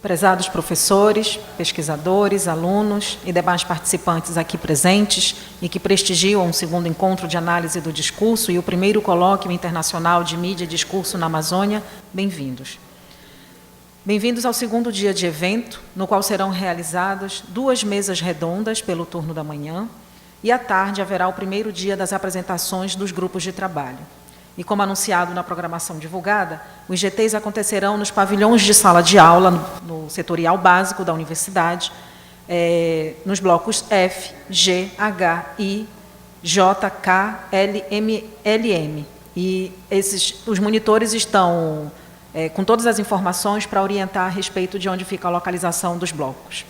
Prezados professores, pesquisadores, alunos e demais participantes aqui presentes e que prestigiam o segundo encontro de análise do discurso e o primeiro colóquio internacional de mídia e discurso na Amazônia, bem-vindos. Bem-vindos ao segundo dia de evento, no qual serão realizadas 2 mesas redondas pelo turno da manhã e à tarde haverá o primeiro dia das apresentações dos grupos de trabalho. E como anunciado na programação divulgada, os GTs acontecerão nos pavilhões de sala de aula, no setorial básico da universidade, nos blocos F, G, H, I, J, K, L, M, L, M. E os monitores estão com todas as informações para orientar a respeito de onde fica a localização dos blocos.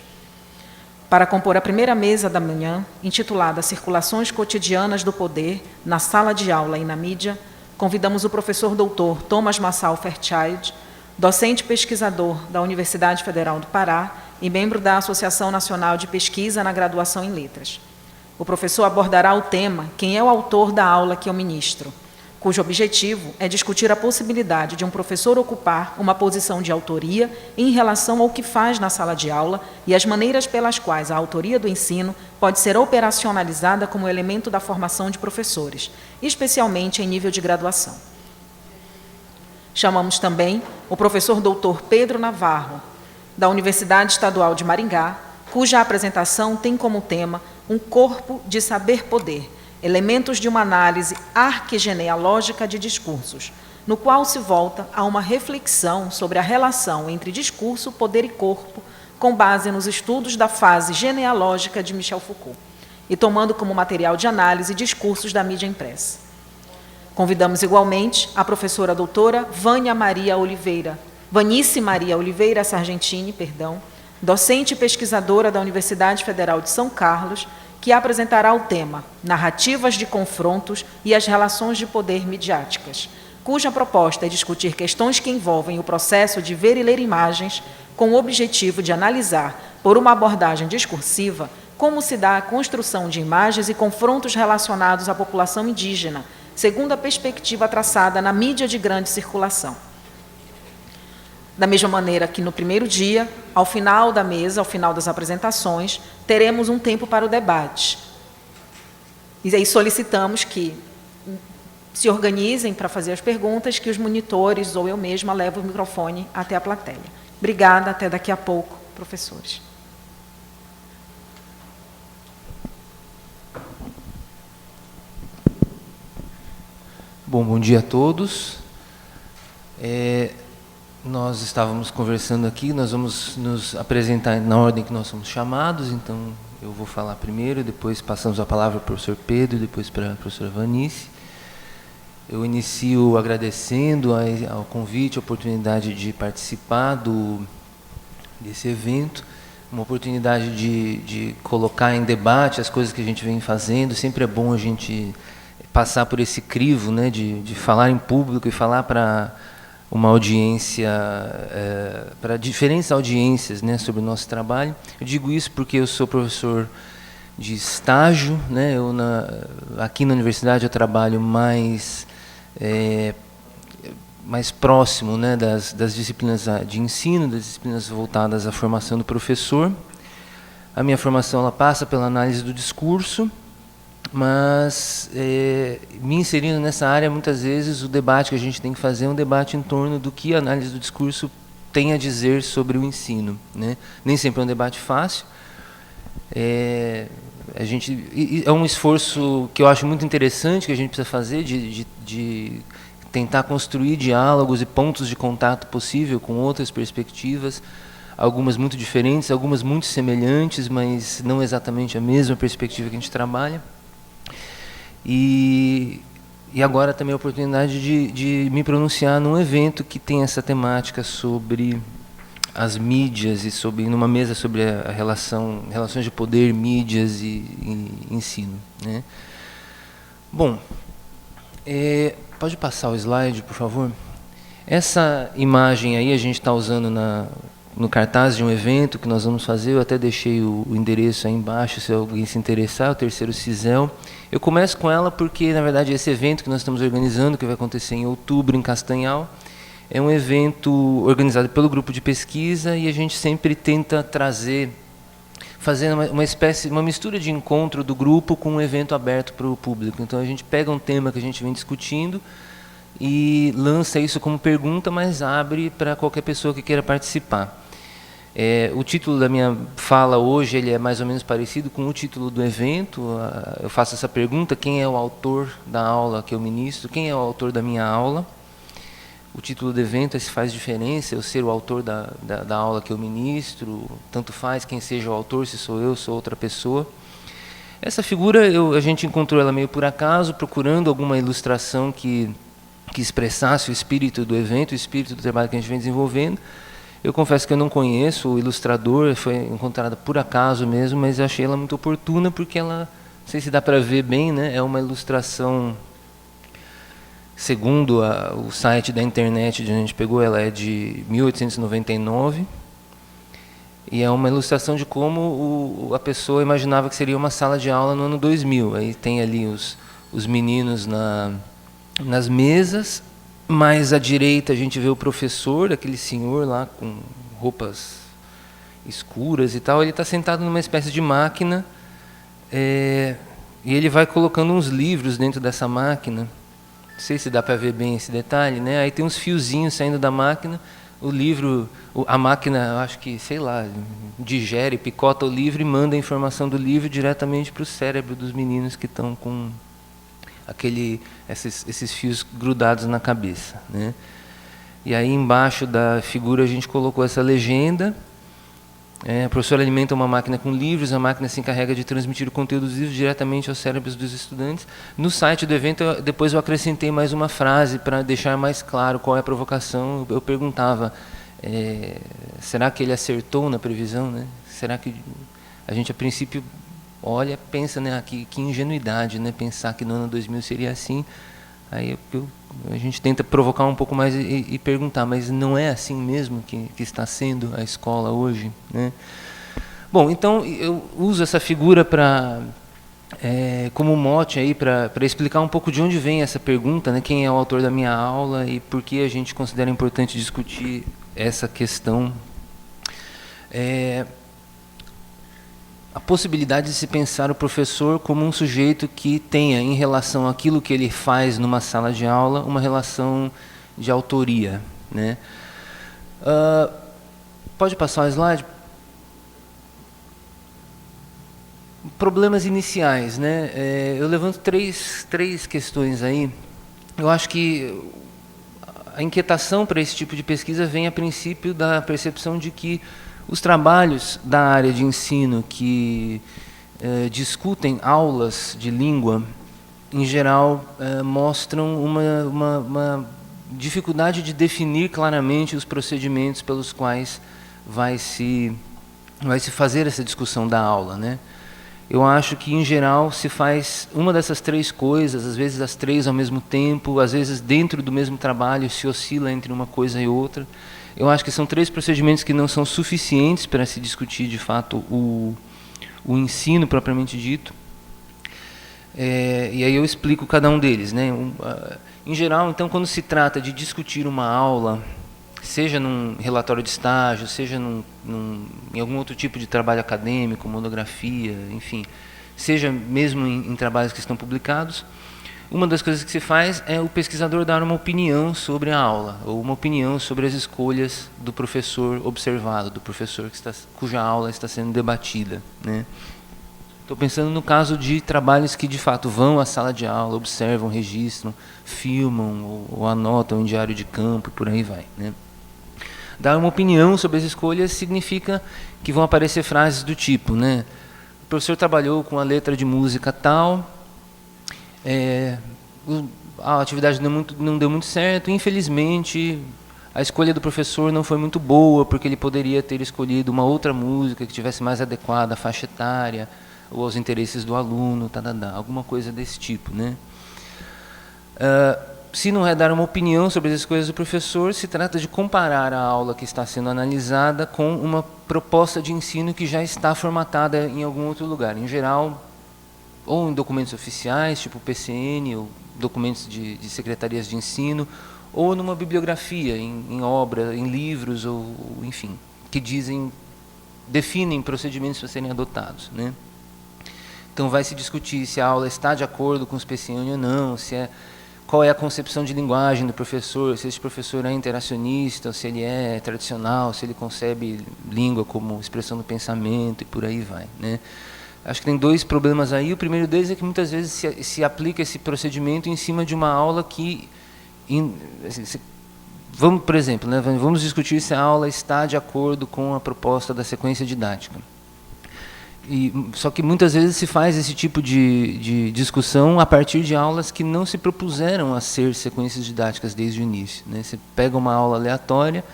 Para compor a primeira mesa da manhã, intitulada Circulações Cotidianas do Poder, na Sala de Aula e na Mídia, convidamos o professor doutor Thomas Massal Fairchild, docente pesquisador da Universidade Federal do Pará e membro da Associação Nacional de Pesquisa na Graduação em Letras. O professor abordará o tema Quem é o autor da aula que eu ministro?, cujo objetivo é discutir a possibilidade de um professor ocupar uma posição de autoria em relação ao que faz na sala de aula e as maneiras pelas quais a autoria do ensino pode ser operacionalizada como elemento da formação de professores, especialmente em nível de graduação. Chamamos também o professor doutor Pedro Navarro, da Universidade Estadual de Maringá, cuja apresentação tem como tema um corpo de saber-poder, elementos de uma análise arquigenealógica de discursos, no qual se volta a uma reflexão sobre a relação entre discurso, poder e corpo, com base nos estudos da fase genealógica de Michel Foucault, e tomando como material de análise discursos da mídia impressa. Convidamos igualmente a professora doutora Vanice Maria Oliveira Sargentini, docente e pesquisadora da Universidade Federal de São Carlos, que apresentará o tema Narrativas de Confrontos e as Relações de Poder Midiáticas, cuja proposta é discutir questões que envolvem o processo de ver e ler imagens com o objetivo de analisar, por uma abordagem discursiva, como se dá a construção de imagens e confrontos relacionados à população indígena, segundo a perspectiva traçada na mídia de grande circulação. Da mesma maneira que no primeiro dia, ao final da mesa, ao final das apresentações, teremos um tempo para o debate. E aí solicitamos que se organizem para fazer as perguntas, que os monitores ou eu mesma levo o microfone até a plateia. Obrigada, até daqui a pouco, professores. Bom dia a todos. Nós estávamos conversando aqui, nós vamos nos apresentar na ordem que nós somos chamados, então eu vou falar primeiro, depois passamos a palavra para o professor Pedro, depois para a professora Vanice. Eu inicio agradecendo ao convite, a oportunidade de participar desse evento, uma oportunidade de colocar em debate as coisas que a gente vem fazendo. Sempre é bom a gente passar por esse crivo, né, de falar em público e falar para uma audiência, para diferentes audiências, né, sobre o nosso trabalho. Eu digo isso porque eu sou professor de estágio, né, aqui na universidade eu trabalho mais próximo, né, das disciplinas de ensino, das disciplinas voltadas à formação do professor. A minha formação ela passa pela análise do discurso, mas me inserindo nessa área, muitas vezes o debate que a gente tem que fazer é um debate em torno do que a análise do discurso tem a dizer sobre o ensino, né? Nem sempre é um debate fácil. É um esforço que eu acho muito interessante que a gente precisa fazer de tentar construir diálogos e pontos de contato possível com outras perspectivas, algumas muito diferentes, algumas muito semelhantes, mas não exatamente a mesma perspectiva que a gente trabalha. E agora também a oportunidade de me pronunciar num evento que tem essa temática sobre as mídias e numa mesa sobre a relações de poder, mídias e ensino, né? Bom, pode passar o slide, por favor? Essa imagem aí a gente está usando no cartaz de um evento que nós vamos fazer. Eu até deixei o endereço aí embaixo, se alguém se interessar, o terceiro CISEL. Eu começo com ela porque, na verdade, esse evento que nós estamos organizando, que vai acontecer em outubro, em Castanhal, É um evento organizado pelo grupo de pesquisa e a gente sempre tenta fazer uma mistura de encontro do grupo com um evento aberto para o público. Então a gente pega um tema que a gente vem discutindo e lança isso como pergunta, mas abre para qualquer pessoa que queira participar. O título da minha fala hoje ele é mais ou menos parecido com o título do evento. Eu faço essa pergunta: quem é o autor da aula que eu ministro? Quem é o autor da minha aula? O título do evento é Se Faz Diferença eu ser o autor da aula que eu ministro? Tanto faz quem seja o autor, se sou eu, sou outra pessoa. Essa figura a gente encontrou ela meio por acaso, procurando alguma ilustração que expressasse o espírito do evento, o espírito do trabalho que a gente vem desenvolvendo. Eu confesso que eu não conheço o ilustrador, foi encontrada por acaso mesmo, mas eu achei ela muito oportuna porque ela, não sei se dá para ver bem, né, é uma ilustração, segundo o site da internet de onde a gente pegou, ela é de 1899, e é uma ilustração de como a pessoa imaginava que seria uma sala de aula no ano 2000. Aí tem ali os meninos nas mesas, mais à direita a gente vê o professor, aquele senhor lá com roupas escuras e tal. Ele está sentado numa espécie de máquina e ele vai colocando uns livros dentro dessa máquina. Não sei se dá para ver bem esse detalhe, né? Aí tem uns fiozinhos saindo da máquina. O livro, a máquina, eu acho que, sei lá, digere, picota o livro e manda a informação do livro diretamente para o cérebro dos meninos que estão com esses fios grudados na cabeça, né? E aí embaixo da figura a gente colocou essa legenda. O professor alimenta uma máquina com livros, a máquina se encarrega de transmitir o conteúdo dos livros diretamente aos cérebros dos estudantes. No site do evento, depois eu acrescentei mais uma frase para deixar mais claro qual é a provocação. Eu perguntava, será que ele acertou na previsão, né? Será que a gente, a princípio, olha, pensa, né, que ingenuidade, né, pensar que no ano 2000 seria assim. Aí a gente tenta provocar um pouco mais e perguntar, mas não é assim mesmo que está sendo a escola hoje, né? Bom, então eu uso essa figura como mote aí para explicar um pouco de onde vem essa pergunta, né, quem é o autor da minha aula e por que a gente considera importante discutir essa questão. A possibilidade de se pensar o professor como um sujeito que tenha, em relação àquilo que ele faz numa sala de aula, uma relação de autoria, né? Pode passar o slide? Problemas iniciais, né? Eu levanto três questões aí. Eu acho que a inquietação para esse tipo de pesquisa vem a princípio da percepção de que os trabalhos da área de ensino que discutem aulas de língua, em geral, mostram uma dificuldade de definir claramente os procedimentos pelos quais vai se fazer essa discussão da aula, né? Eu acho que, em geral, se faz uma dessas três coisas, às vezes as três ao mesmo tempo, às vezes dentro do mesmo trabalho se oscila entre uma coisa e outra. Eu acho que são três procedimentos que não são suficientes para se discutir, de fato, o ensino propriamente dito. E aí eu explico cada um deles, né? Em geral, então, quando se trata de discutir uma aula, seja num relatório de estágio, seja em algum outro tipo de trabalho acadêmico, monografia, enfim, seja mesmo em trabalhos que estão publicados, uma das coisas que se faz é o pesquisador dar uma opinião sobre a aula, ou uma opinião sobre as escolhas do professor observado, do professor cuja aula está sendo debatida, né? Estou pensando no caso de trabalhos que, de fato, vão à sala de aula, observam, registram, filmam ou anotam em diário de campo e por aí vai, né? Dar uma opinião sobre as escolhas significa que vão aparecer frases do tipo, né? O professor trabalhou com a letra de música tal, a atividade não deu muito certo, infelizmente a escolha do professor não foi muito boa, porque ele poderia ter escolhido uma outra música que tivesse mais adequada à faixa etária ou aos interesses do aluno, alguma coisa desse tipo, né? Se não é dar uma opinião sobre as escolhas do professor, se trata de comparar a aula que está sendo analisada com uma proposta de ensino que já está formatada em algum outro lugar. Em geral, ou em documentos oficiais, tipo PCN, ou documentos de secretarias de ensino, ou numa bibliografia, em obra, em livros, ou enfim, que definem procedimentos para serem adotados, né? Então vai se discutir se a aula está de acordo com os PCN ou não, qual é a concepção de linguagem do professor, se esse professor é interacionista, se ele é tradicional, se ele concebe língua como expressão do pensamento e por aí vai, né? Acho que tem dois problemas aí. O primeiro deles é que muitas vezes se aplica esse procedimento em cima de uma aula que... vamos, por exemplo, né, vamos discutir se a aula está de acordo com a proposta da sequência didática. Só que muitas vezes se faz esse tipo de discussão a partir de aulas que não se propuseram a ser sequências didáticas desde o início, né? Você pega uma aula aleatória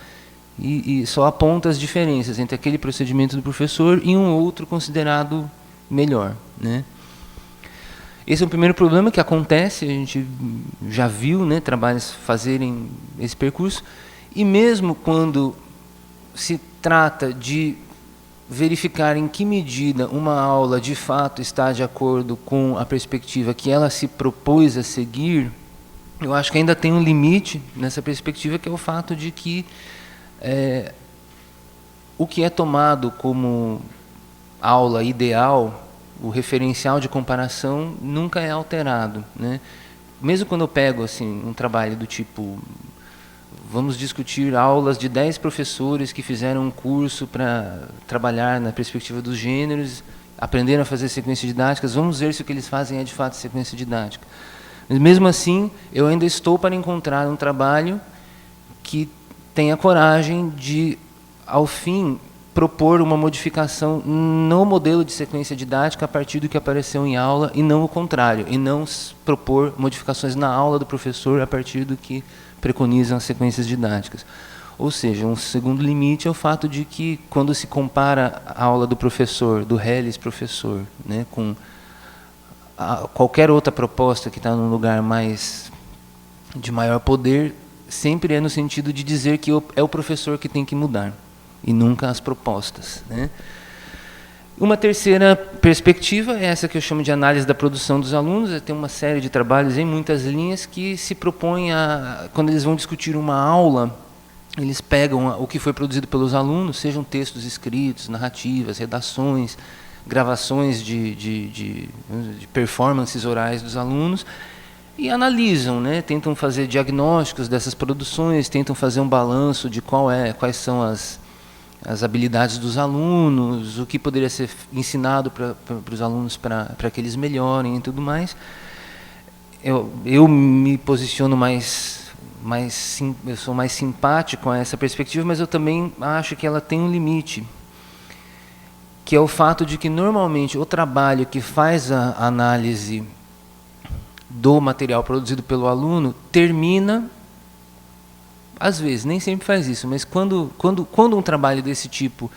e só aponta as diferenças entre aquele procedimento do professor e um outro considerado melhor, né? Esse é o primeiro problema que acontece, a gente já viu, né, trabalhos fazerem esse percurso, e mesmo quando se trata de verificar em que medida uma aula de fato está de acordo com a perspectiva que ela se propôs a seguir, eu acho que ainda tem um limite nessa perspectiva, que é o fato de que o que é tomado como aula ideal, o referencial de comparação, nunca é alterado, né? Mesmo quando eu pego assim, um trabalho do tipo, vamos discutir aulas de 10 professores que fizeram um curso para trabalhar na perspectiva dos gêneros, aprenderam a fazer sequências didáticas, vamos ver se o que eles fazem é de fato sequência didática. Mas mesmo assim, eu ainda estou para encontrar um trabalho que tenha coragem de, ao fim, propor uma modificação no modelo de sequência didática a partir do que apareceu em aula, e não o contrário, e não propor modificações na aula do professor a partir do que preconizam as sequências didáticas. Ou seja, um segundo limite é o fato de que, quando se compara a aula do professor, do Helles professor, né, com qualquer outra proposta que está num lugar de maior poder, sempre é no sentido de dizer que é o professor que tem que mudar, e nunca as propostas, né? Uma terceira perspectiva é essa que eu chamo de análise da produção dos alunos. Tem uma série de trabalhos em muitas linhas que se propõem quando eles vão discutir uma aula, eles pegam o que foi produzido pelos alunos, sejam textos escritos, narrativas, redações, gravações de performances orais dos alunos, e analisam, né? Tentam fazer diagnósticos dessas produções, tentam fazer um balanço de quais são as habilidades dos alunos, o que poderia ser ensinado para os alunos para que eles melhorem e tudo mais. Eu me posiciono eu sou mais simpático a essa perspectiva, mas eu também acho que ela tem um limite, que é o fato de que, normalmente, o trabalho que faz a análise do material produzido pelo aluno termina, às vezes, nem sempre faz isso, mas quando um trabalho desse tipo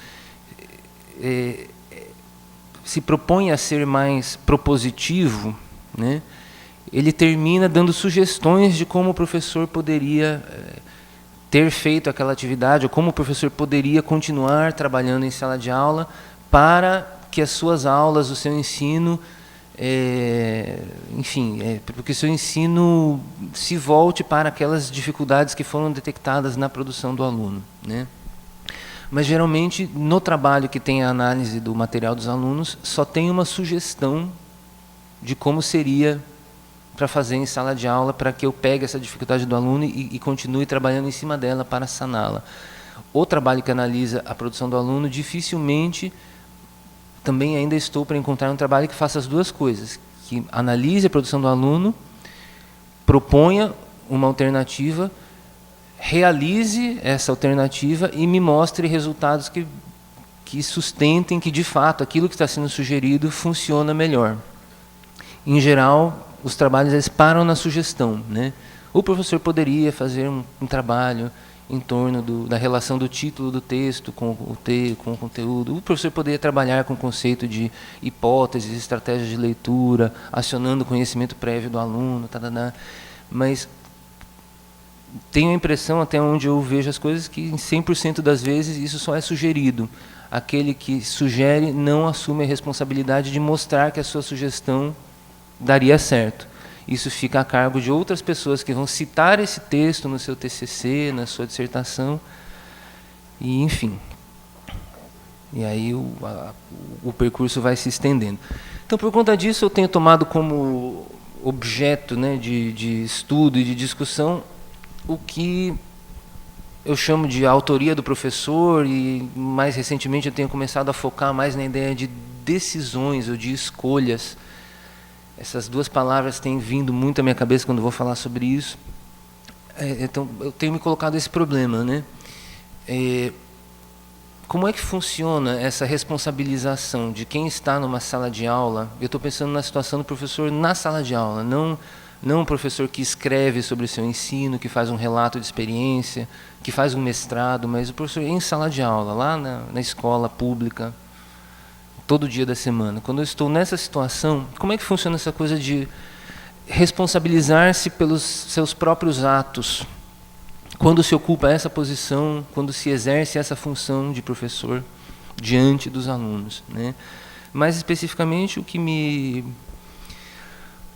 se propõe a ser mais propositivo, né, ele termina dando sugestões de como o professor poderia ter feito aquela atividade, ou como o professor poderia continuar trabalhando em sala de aula para que as suas aulas, o seu ensino, porque o seu ensino se volte para aquelas dificuldades que foram detectadas na produção do aluno, né? Mas, geralmente, no trabalho que tem a análise do material dos alunos, só tem uma sugestão de como seria para fazer em sala de aula, para que eu pegue essa dificuldade do aluno e continue trabalhando em cima dela para saná-la. O trabalho que analisa a produção do aluno, dificilmente... Também ainda estou para encontrar um trabalho que faça as duas coisas, que analise a produção do aluno, proponha uma alternativa, realize essa alternativa e me mostre resultados que sustentem que, de fato, aquilo que está sendo sugerido funciona melhor. Em geral, os trabalhos eles param na sugestão, né? O professor poderia fazer um trabalho em torno da relação do título do texto com o conteúdo. O professor poderia trabalhar com o conceito de hipóteses, estratégias de leitura, acionando o conhecimento prévio do aluno, mas tenho a impressão, até onde eu vejo as coisas, que em 100% das vezes isso só é sugerido. Aquele que sugere não assume a responsabilidade de mostrar que a sua sugestão daria certo. Isso fica a cargo de outras pessoas que vão citar esse texto no seu TCC, na sua dissertação, e enfim. E aí o percurso vai se estendendo. Então, por conta disso, eu tenho tomado como objeto, né, de estudo e de discussão o que eu chamo de autoria do professor, e mais recentemente eu tenho começado a focar mais na ideia de decisões ou de escolhas. Essas duas palavras têm vindo muito à minha cabeça quando vou falar sobre isso. Então, eu tenho me colocado esse problema, né? Como é que funciona essa responsabilização de quem está numa sala de aula? Eu estou pensando na situação do professor na sala de aula, não um professor que escreve sobre o seu ensino, que faz um relato de experiência, que faz um mestrado, mas o professor em sala de aula, lá na escola pública, todo dia da semana. Quando eu estou nessa situação, como é que funciona essa coisa de responsabilizar-se pelos seus próprios atos? Quando se ocupa essa posição, quando se exerce essa função de professor diante dos alunos, né? Mais especificamente, o que me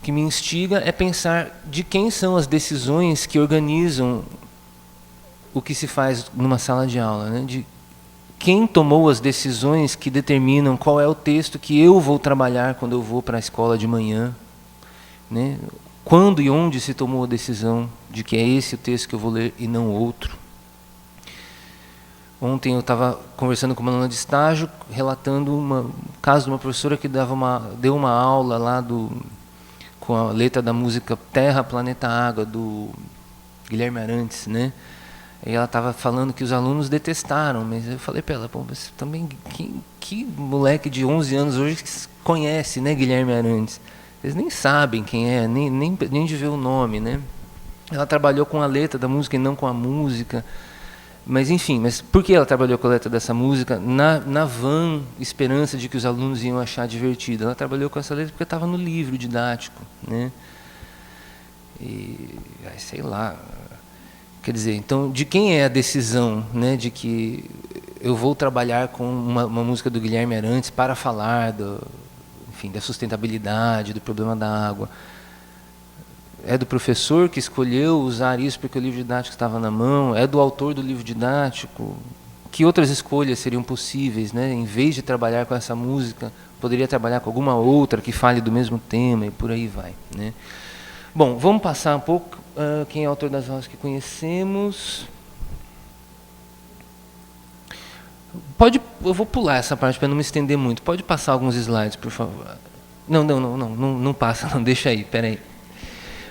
instiga é pensar de quem são as decisões que organizam o que se faz numa sala de aula, né? De quem tomou as decisões que determinam qual é o texto que eu vou trabalhar quando eu vou para a escola de manhã, né? Quando e onde se tomou a decisão de que é esse o texto que eu vou ler e não outro. Ontem eu estava conversando com uma aluna de estágio, relatando um caso de uma professora que deu uma aula lá com a letra da música Terra, Planeta, Água, do Guilherme Arantes, né? E ela estava falando que os alunos detestaram, mas eu falei para ela, pô, mas também que moleque de 11 anos hoje conhece, né, Guilherme Arantes? Eles nem sabem quem é, nem de ver o nome, né? Ela trabalhou com a letra da música e não com a música. Mas, enfim, por que ela trabalhou com a letra dessa música na vã esperança de que os alunos iam achar divertida? Ela trabalhou com essa letra porque estava no livro didático, né? E, sei lá, quer dizer, então, de quem é a decisão, né, de que eu vou trabalhar com uma música do Guilherme Arantes para falar da sustentabilidade, do problema da água? É do professor que escolheu usar isso porque o livro didático estava na mão? É do autor do livro didático? Que outras escolhas seriam possíveis, né? Em vez de trabalhar com essa música, poderia trabalhar com alguma outra que fale do mesmo tema e por aí vai, né? Bom, vamos passar um pouco. Quem é o autor das vozes que conhecemos? Eu vou pular essa parte para não me estender muito. Pode passar alguns slides, por favor. Não passa, não, deixa aí, peraí.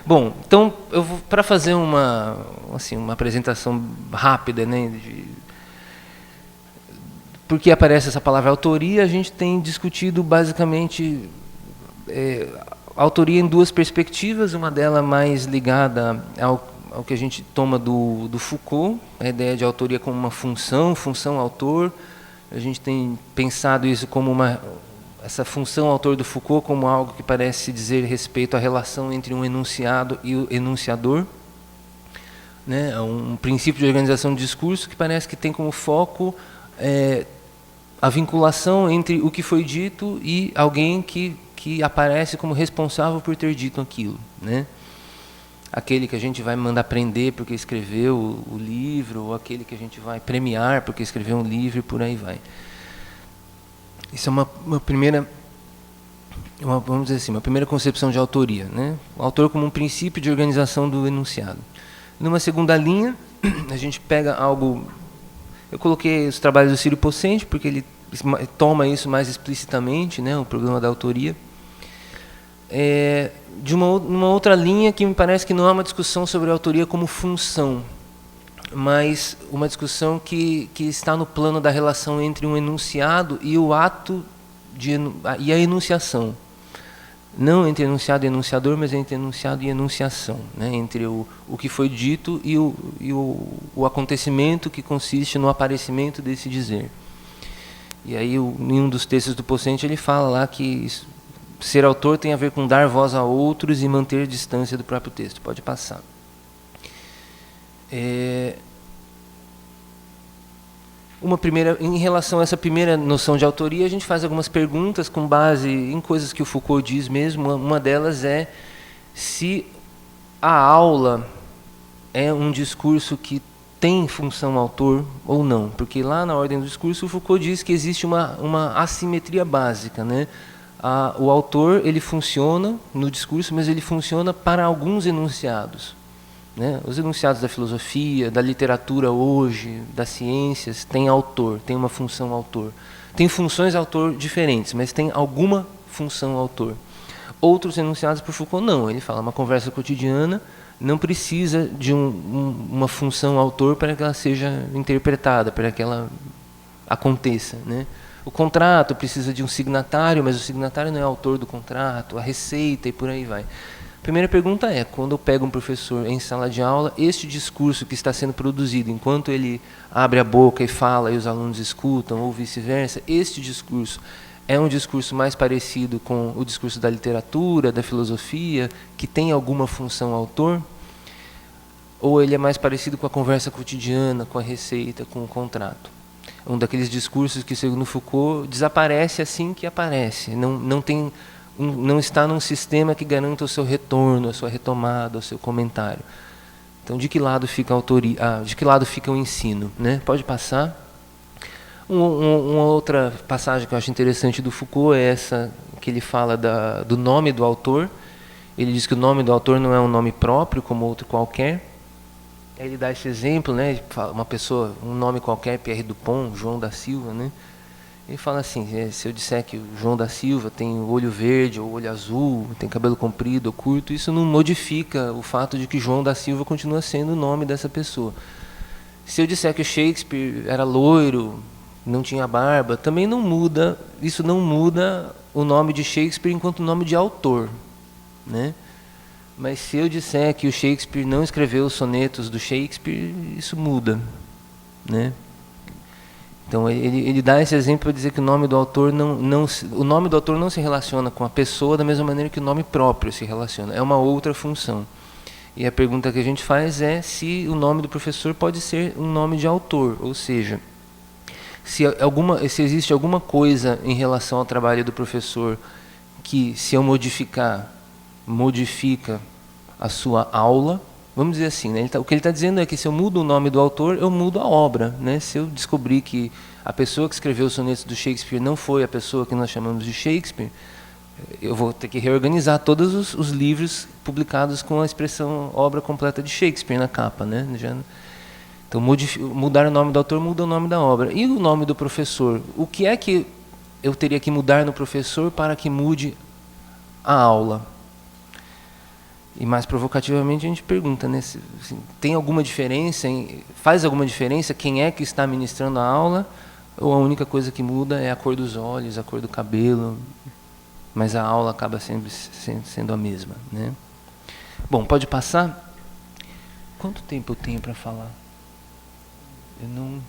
Bom, então, para fazer uma apresentação rápida, né, porque aparece essa palavra autoria, a gente tem discutido basicamente autoria em duas perspectivas, uma delas mais ligada ao que a gente toma do Foucault, a ideia de autoria como uma função-autor. A gente tem pensado isso como essa função autor do Foucault como algo que parece dizer respeito à relação entre um enunciado e o enunciador, né? Um princípio de organização do discurso que parece que tem como foco a vinculação entre o que foi dito e alguém que aparece como responsável por ter dito aquilo, né? Aquele que a gente vai mandar prender porque escreveu o livro, ou aquele que a gente vai premiar porque escreveu um livro e por aí vai. Isso é uma primeira, vamos dizer assim, uma primeira concepção de autoria, né? O autor como um princípio de organização do enunciado. Numa segunda linha, a gente pega algo. Eu coloquei os trabalhos do Círio Pocente porque ele toma isso mais explicitamente, né? O problema da autoria. De uma outra linha que me parece que não é uma discussão sobre a autoria como função, mas uma discussão que está no plano da relação entre um enunciado e o ato e a enunciação. Não entre enunciado e enunciador, mas entre enunciado e enunciação, né? Entre o que foi dito e o acontecimento que consiste no aparecimento desse dizer. E aí, em um dos textos do Pocente, ele fala lá que ser autor tem a ver com dar voz a outros e manter distância do próprio texto. Pode passar. Em relação a essa primeira noção de autoria, a gente faz algumas perguntas com base em coisas que o Foucault diz mesmo. Uma delas é se a aula é um discurso que tem função autor ou não. Porque lá na ordem do discurso, o Foucault diz que existe uma assimetria básica, né? O autor, ele funciona no discurso, mas ele funciona para alguns enunciados, né? Os enunciados da filosofia, da literatura hoje, das ciências, tem autor, tem uma função autor. Tem funções autor diferentes, mas tem alguma função autor. Outros enunciados por Foucault não, ele fala uma conversa cotidiana não precisa de uma função autor para que ela seja interpretada, para que ela aconteça, né? O contrato precisa de um signatário, mas o signatário não é autor do contrato, a receita e por aí vai. A primeira pergunta é, quando eu pego um professor em sala de aula, este discurso que está sendo produzido, enquanto ele abre a boca e fala e os alunos escutam, ou vice-versa, este discurso é um discurso mais parecido com o discurso da literatura, da filosofia, que tem alguma função autor? Ou ele é mais parecido com a conversa cotidiana, com a receita, com o contrato? Um daqueles discursos que, segundo Foucault, desaparece assim que aparece. Não está num sistema que garanta o seu retorno, a sua retomada, o seu comentário. Então, de que lado fica a autoria? De que lado fica o ensino, né? Pode passar. Uma outra passagem que eu acho interessante do Foucault é essa que ele fala do nome do autor. Ele diz que o nome do autor não é um nome próprio, como outro qualquer. Aí ele dá esse exemplo, né? Uma pessoa, um nome qualquer, Pierre Dupont, João da Silva, né? Ele fala assim, se eu disser que o João da Silva tem o olho verde ou olho azul, tem cabelo comprido ou curto, isso não modifica o fato de que João da Silva continua sendo o nome dessa pessoa. Se eu disser que o Shakespeare era loiro, não tinha barba, também não muda, isso não muda o nome de Shakespeare enquanto nome de autor, né? Mas se eu disser que o Shakespeare não escreveu os sonetos do Shakespeare, isso muda, né? Então ele dá esse exemplo para dizer que o nome do autor o nome do autor não se relaciona com a pessoa da mesma maneira que o nome próprio se relaciona, é uma outra função. E a pergunta que a gente faz é se o nome do professor pode ser um nome de autor, ou seja, se existe alguma coisa em relação ao trabalho do professor que, se eu modifica a sua aula, vamos dizer assim, né? O que ele está dizendo é que se eu mudo o nome do autor, eu mudo a obra, né? Se eu descobrir que a pessoa que escreveu os sonetos do Shakespeare não foi a pessoa que nós chamamos de Shakespeare, eu vou ter que reorganizar todos os livros publicados com a expressão obra completa de Shakespeare na capa, né? Então, mudar o nome do autor muda o nome da obra. E o nome do professor? O que é que eu teria que mudar no professor para que mude a aula? E mais provocativamente a gente pergunta, né, tem alguma diferença, faz alguma diferença quem é que está ministrando a aula, ou a única coisa que muda é a cor dos olhos, a cor do cabelo, mas a aula acaba sempre sendo a mesma, né? Bom, pode passar? Quanto tempo eu tenho para falar? Eu não...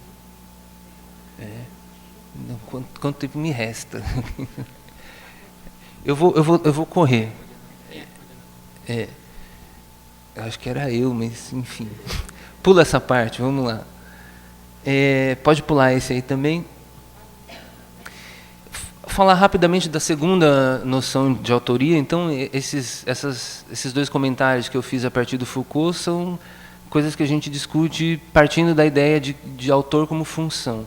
quanto tempo me resta? Eu vou correr. Eu acho que era eu, mas enfim. Pula essa parte, vamos lá. Pode pular esse aí também. Falar rapidamente da segunda noção de autoria. Então, esses dois comentários que eu fiz a partir do Foucault são coisas que a gente discute partindo da ideia de autor como função.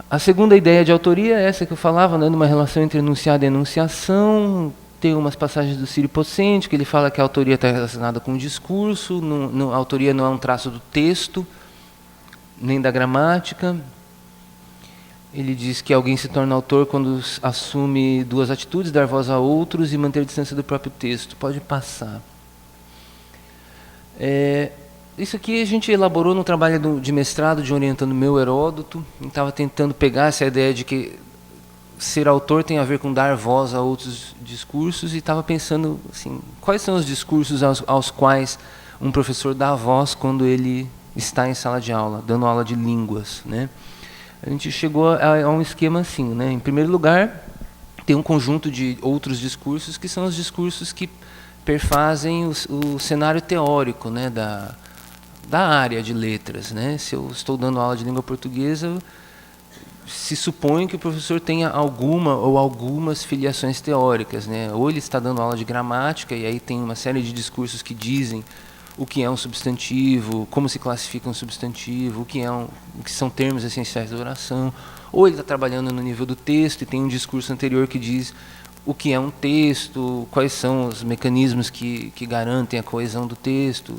A segunda ideia de autoria é essa que eu falava, né, numa relação entre enunciado e enunciação. Tem umas passagens do Ciro Pocente, que ele fala que a autoria está relacionada com o discurso, a autoria não é um traço do texto, nem da gramática. Ele diz que alguém se torna autor quando assume duas atitudes, dar voz a outros e manter a distância do próprio texto. Pode passar. Isso aqui a gente elaborou no trabalho de mestrado de Orientando Meu Heródoto. Estava tentando pegar essa ideia de que ser autor tem a ver com dar voz a outros discursos, e estava pensando assim, quais são os discursos aos quais um professor dá voz quando ele está em sala de aula, dando aula de línguas, né? A gente chegou a um esquema assim, né? Em primeiro lugar, tem um conjunto de outros discursos que são os discursos que perfazem o cenário teórico, né, da área de letras, né? Se eu estou dando aula de língua portuguesa, se supõe que o professor tenha alguma ou algumas filiações teóricas, né? Ou ele está dando aula de gramática e aí tem uma série de discursos que dizem o que é um substantivo, como se classifica um substantivo, o que são termos essenciais da oração, ou ele está trabalhando no nível do texto e tem um discurso anterior que diz o que é um texto, quais são os mecanismos que garantem a coesão do texto,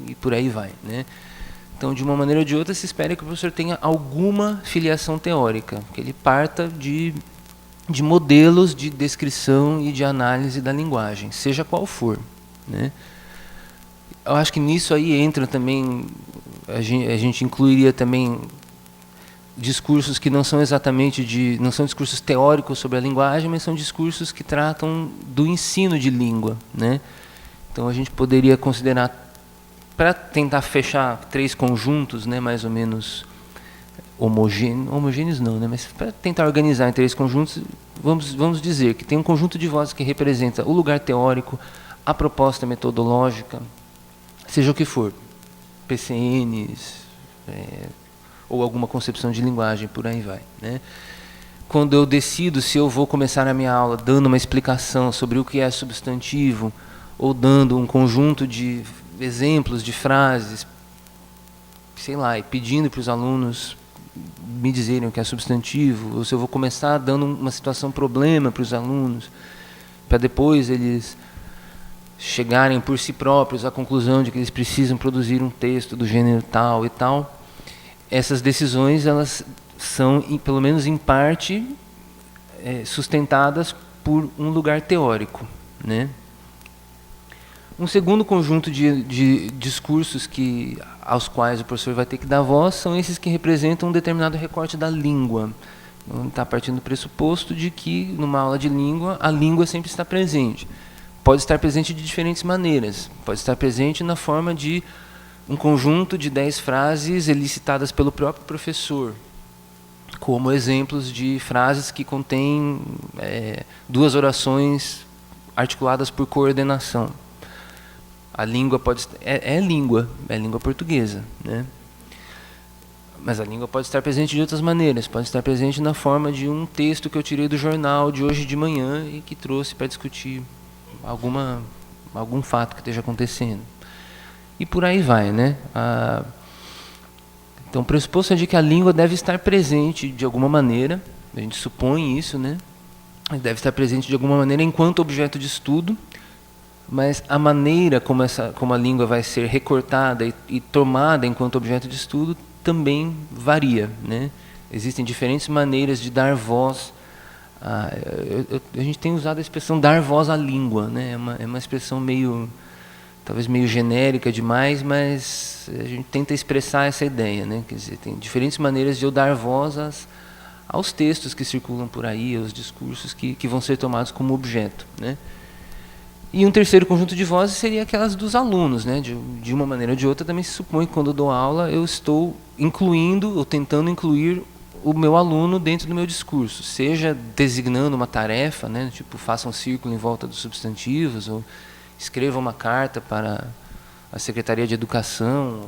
e por aí vai, né? Então, de uma maneira ou de outra, se espera que o professor tenha alguma filiação teórica, que ele parta de modelos de descrição e de análise da linguagem, seja qual for, né? Eu acho que nisso aí entra também, a gente incluiria também discursos que não são exatamente não são discursos teóricos sobre a linguagem, mas são discursos que tratam do ensino de língua, né? Então, a gente poderia considerar, para tentar fechar 3 conjuntos, né, mais ou menos homogêneos não, né, mas para tentar organizar em 3 conjuntos, vamos dizer que tem um conjunto de vozes que representa o lugar teórico, a proposta metodológica, seja o que for, PCNs, ou alguma concepção de linguagem, por aí vai, né? Quando eu decido se eu vou começar a minha aula dando uma explicação sobre o que é substantivo, ou dando um conjunto de exemplos de frases, sei lá, e pedindo para os alunos me dizerem o que é substantivo, ou se eu vou começar dando uma situação problema para os alunos, para depois eles chegarem por si próprios à conclusão de que eles precisam produzir um texto do gênero tal e tal. Essas decisões, elas são, pelo menos em parte, sustentadas por um lugar teórico, né? Um segundo conjunto de discursos aos quais o professor vai ter que dar voz são esses que representam um determinado recorte da língua. Então, está partindo do pressuposto de que, numa aula de língua, a língua sempre está presente. Pode estar presente de diferentes maneiras. Pode estar presente na forma de um conjunto de 10 frases elicitadas pelo próprio professor, como exemplos de frases que contêm 2 orações articuladas por coordenação. A língua pode é língua portuguesa, né? Mas a língua pode estar presente de outras maneiras, pode estar presente na forma de um texto que eu tirei do jornal de hoje de manhã e que trouxe para discutir algum fato que esteja acontecendo. E por aí vai, né? Então, o pressuposto é de que a língua deve estar presente de alguma maneira, a gente supõe isso, né? Deve estar presente de alguma maneira enquanto objeto de estudo, mas a maneira como a língua vai ser recortada e tomada enquanto objeto de estudo também varia, né? Existem diferentes maneiras de dar voz. A gente tem usado a expressão dar voz à língua, né? É uma expressão talvez meio genérica demais, mas a gente tenta expressar essa ideia, né? Quer dizer, tem diferentes maneiras de eu dar voz aos textos que circulam por aí, aos discursos que vão ser tomados como objeto, né? E um terceiro conjunto de vozes seria aquelas dos alunos, né? De uma maneira ou de outra, também se supõe que quando eu dou aula eu estou incluindo, ou tentando incluir o meu aluno dentro do meu discurso, seja designando uma tarefa, né? Tipo, faça um círculo em volta dos substantivos, ou escreva uma carta para a Secretaria de Educação,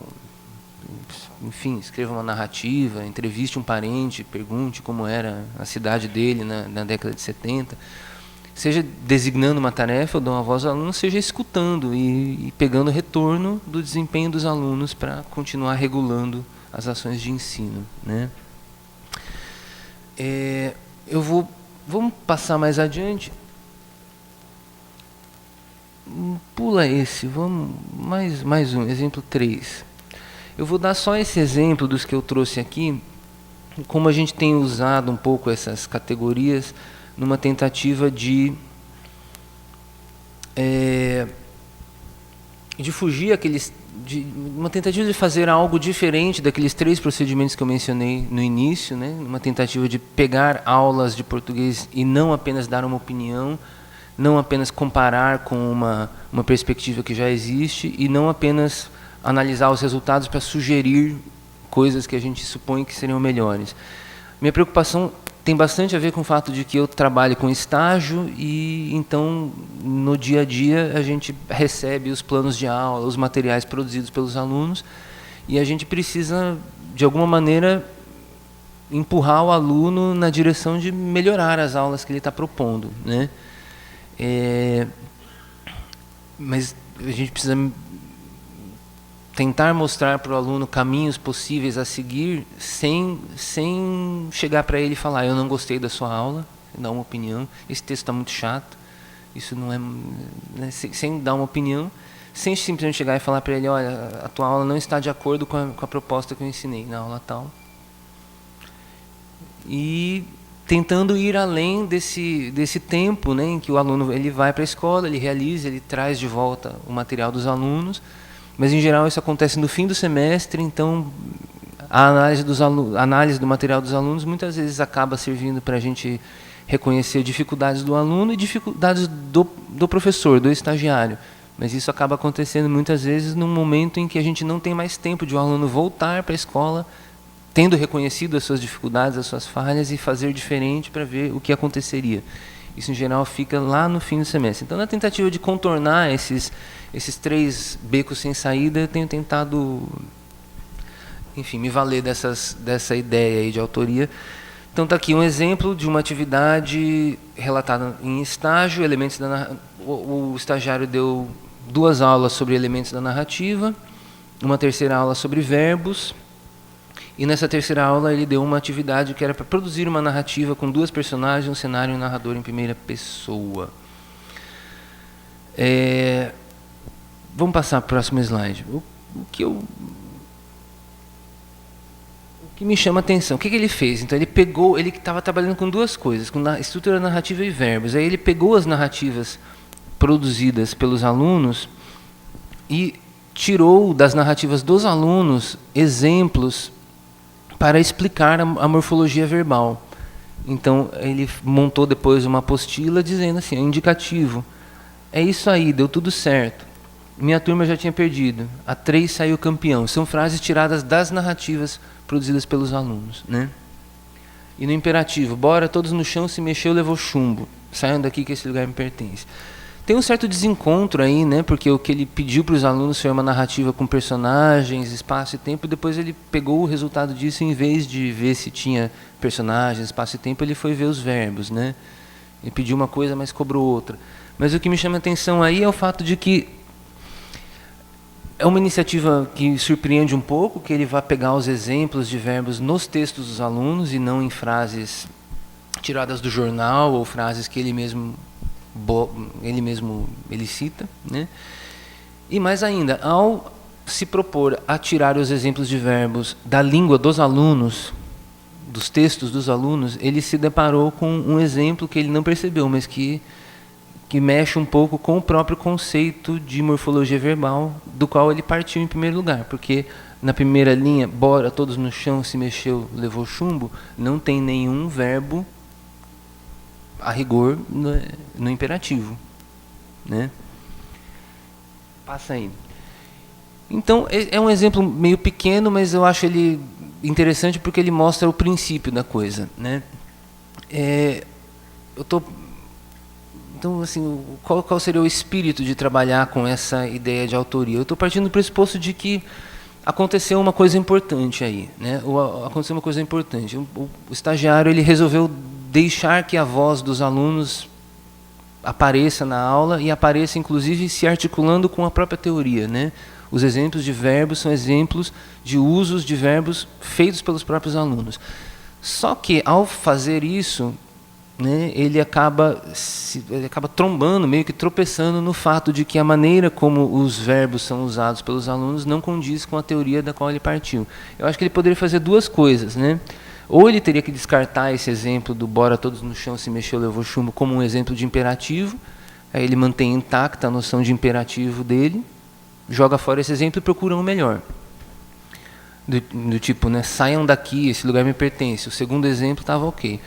enfim, escreva uma narrativa, entreviste um parente, pergunte como era a cidade dele na década de 70. Seja designando uma tarefa, eu dou uma voz ao aluno, seja escutando e pegando retorno do desempenho dos alunos para continuar regulando as ações de ensino, né? Vamos passar mais adiante. Pula esse, vamos mais um, exemplo 3. Eu vou dar só esse exemplo dos que eu trouxe aqui, como a gente tem usado um pouco essas categorias numa tentativa de fugir uma tentativa de fazer algo diferente daqueles 3 procedimentos que eu mencionei no início, né? Uma tentativa de pegar aulas de português e não apenas dar uma opinião, não apenas comparar com uma perspectiva que já existe e não apenas analisar os resultados para sugerir coisas que a gente supõe que seriam melhores. Minha preocupação tem bastante a ver com o fato de que eu trabalho com estágio e, então, no dia a dia, a gente recebe os planos de aula, os materiais produzidos pelos alunos e a gente precisa, de alguma maneira, empurrar o aluno na direção de melhorar as aulas que ele está propondo, né? Mas a gente precisa tentar mostrar para o aluno caminhos possíveis a seguir, sem chegar para ele e falar: eu não gostei da sua aula, dar uma opinião, esse texto está muito chato, isso não é, né? Sem dar uma opinião, sem simplesmente chegar e falar para ele: olha, a tua aula não está de acordo com a proposta que eu ensinei na aula tal. E tentando ir além desse tempo, né, em que o aluno ele vai para a escola, ele realiza, ele traz de volta o material dos alunos, mas em geral isso acontece no fim do semestre, então a análise do material dos alunos muitas vezes acaba servindo para a gente reconhecer dificuldades do aluno e dificuldades do professor, do estagiário. Mas isso acaba acontecendo muitas vezes num momento em que a gente não tem mais tempo de o aluno voltar para a escola, tendo reconhecido as suas dificuldades, as suas falhas, e fazer diferente para ver o que aconteceria. Isso, em geral, fica lá no fim do semestre. Então, na tentativa de contornar esses 3 becos sem saída, eu tenho tentado, enfim, me valer dessa ideia aí de autoria. Então, está aqui um exemplo de uma atividade relatada em estágio, elementos o estagiário deu 2 aulas sobre elementos da narrativa, uma terceira aula sobre verbos, e nessa terceira aula ele deu uma atividade que era para produzir uma narrativa com 2 personagens, um cenário e um narrador em primeira pessoa. Vamos passar para o próximo slide. O que me chama a atenção, o que ele fez? Então ele estava trabalhando com 2 coisas, com estrutura narrativa e verbos. Aí ele pegou as narrativas produzidas pelos alunos e tirou das narrativas dos alunos exemplos para explicar a morfologia verbal. Então, ele montou depois uma apostila dizendo assim, indicativo: é isso aí, deu tudo certo. Minha turma já tinha perdido. A 3 saiu campeão. São frases tiradas das narrativas produzidas pelos alunos, né? E no imperativo: bora, todos no chão, se mexeu, levou chumbo. Saiam daqui que esse lugar me pertence. Tem um certo desencontro aí, né? Porque o que ele pediu para os alunos foi uma narrativa com personagens, espaço e tempo, e depois ele pegou o resultado disso, em vez de ver se tinha personagens, espaço e tempo, ele foi ver os verbos, né? Ele pediu uma coisa, mas cobrou outra. Mas o que me chama a atenção aí é o fato de que é uma iniciativa que surpreende um pouco, que ele vai pegar os exemplos de verbos nos textos dos alunos e não em frases tiradas do jornal ou frases que ele mesmo cita, né? E mais ainda, ao se propor a tirar os exemplos de verbos da língua dos alunos, dos textos dos alunos, ele se deparou com um exemplo que ele não percebeu, mas que mexe um pouco com o próprio conceito de morfologia verbal, do qual ele partiu em primeiro lugar, porque na primeira linha, bora, todos no chão, se mexeu, levou chumbo, não tem nenhum verbo a rigor no imperativo, né? Passa aí. Então, é um exemplo meio pequeno, mas eu acho ele interessante porque ele mostra o princípio da coisa, né? Então, assim, qual seria o espírito de trabalhar com essa ideia de autoria? Eu estou partindo do pressuposto de que aconteceu uma coisa importante aí, né? Aconteceu uma coisa importante. O estagiário ele resolveu deixar que a voz dos alunos apareça na aula e apareça, inclusive, se articulando com a própria teoria, né? Os exemplos de verbos são exemplos de usos de verbos feitos pelos próprios alunos. Só que, ao fazer isso, né, ele acaba trombando, meio que tropeçando no fato de que a maneira como os verbos são usados pelos alunos não condiz com a teoria da qual ele partiu. Eu acho que ele poderia fazer 2 coisas, né? Ou ele teria que descartar esse exemplo do bora todos no chão, se mexeu, levou chumbo, como um exemplo de imperativo. Aí ele mantém intacta a noção de imperativo dele, joga fora esse exemplo e procura um melhor. Do tipo, né, saiam daqui, esse lugar me pertence. O segundo exemplo estava ok.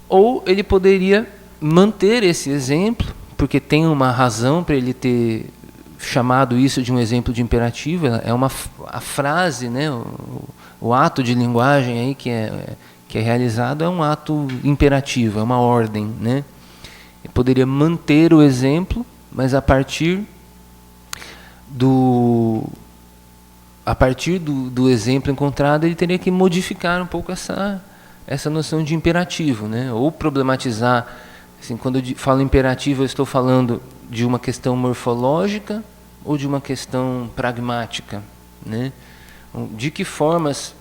Ou ele poderia manter esse exemplo, porque tem uma razão para ele ter chamado isso de um exemplo de imperativo. A frase, né, o ato de linguagem aí que é realizado é um ato imperativo, é uma ordem, né? Ele poderia manter o exemplo, mas a partir a partir do exemplo encontrado, ele teria que modificar um pouco essa noção de imperativo, né? Ou problematizar. Assim, quando eu falo imperativo, eu estou falando de uma questão morfológica ou de uma questão pragmática, né? De que formas,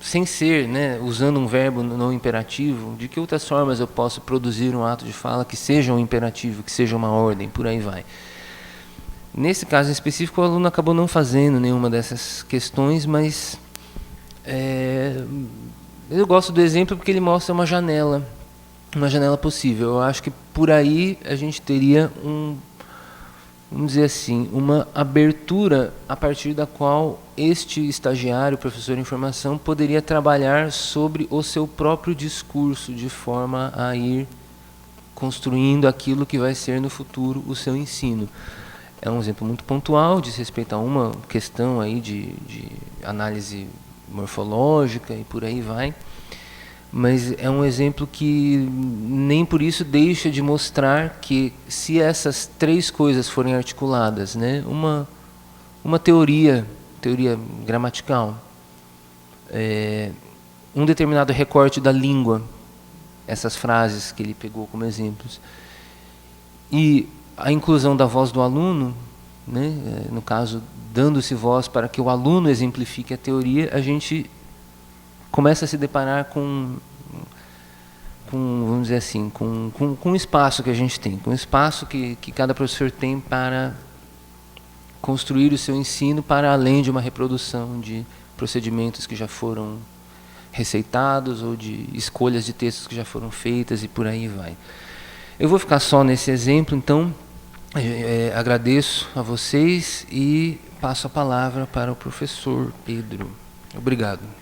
sem ser, né, usando um verbo não imperativo, de que outras formas eu posso produzir um ato de fala que seja um imperativo, que seja uma ordem, por aí vai. Nesse caso em específico, o aluno acabou não fazendo nenhuma dessas questões, mas eu gosto do exemplo porque ele mostra uma janela possível. Eu acho que por aí a gente teria vamos dizer assim, uma abertura a partir da qual este estagiário, professor em formação, poderia trabalhar sobre o seu próprio discurso, de forma a ir construindo aquilo que vai ser no futuro o seu ensino. É um exemplo muito pontual, diz respeito a uma questão aí de análise morfológica e por aí vai. Mas é um exemplo que nem por isso deixa de mostrar que, se essas três coisas forem articuladas, né, uma teoria gramatical, um determinado recorte da língua, essas frases que ele pegou como exemplos, e a inclusão da voz do aluno, né, no caso, dando-se voz para que o aluno exemplifique a teoria, a gente começa a se deparar com vamos dizer assim, com o espaço que a gente tem, com o espaço que cada professor tem para construir o seu ensino para além de uma reprodução de procedimentos que já foram receitados ou de escolhas de textos que já foram feitas e por aí vai. Eu vou ficar só nesse exemplo, então agradeço a vocês e passo a palavra para o professor Pedro. Obrigado.